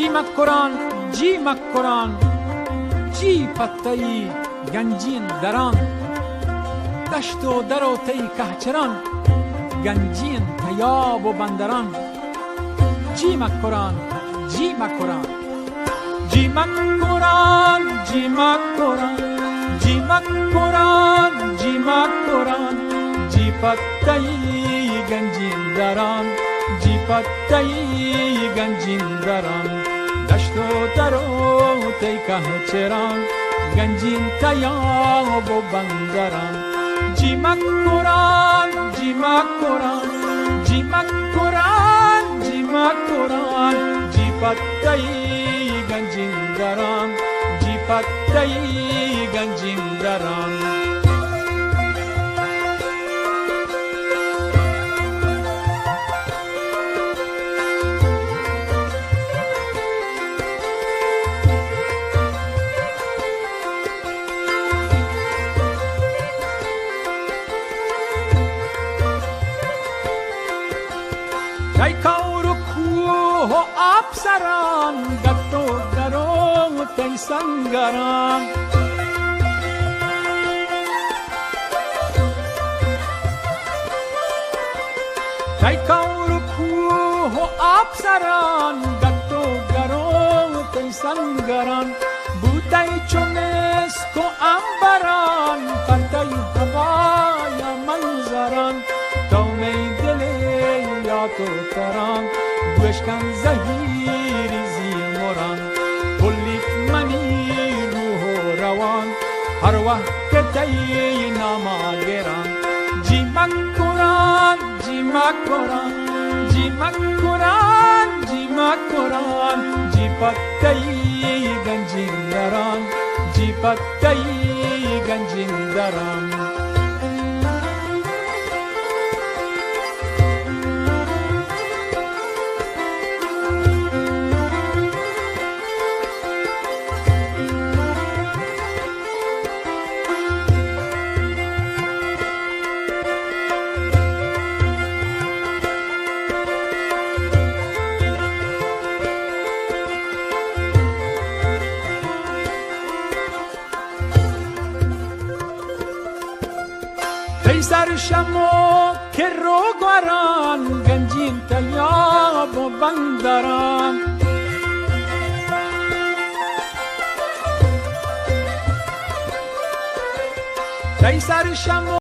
جی مکران جی پتایی گنجین دران دشت و در و تی کهچران گنجین تیاب و بندران جی مکران جی مکران جی مکران جی مکران جی مکران جی مکران جی پتایی گنجین دران جی پتایی گنجین دران دشت و در و تی کهچران گنجین تیاب و بندران جی مکران جی مکران جی مکران جی مکران جی پتایی گنجین دران جی پتایی گنجین دران ای کار و کوه و آبسران گت و درو و تی سنگران ای کار و کوه و آبسران گت و درو و تی سنگران بوتی چو مسک و عنبران پرتای هوای منظران تو می تو تران گوشکن زهیری زیمران کلیت منی روح و روان هر وقت تی ناماگران جی مکران جی مکران جی مکران جی مکران جی پتایی گنجین دران جی پتایی گنجین دران ای سرشمو که رو گوران گنجین تیاب و بندران ای سرشمو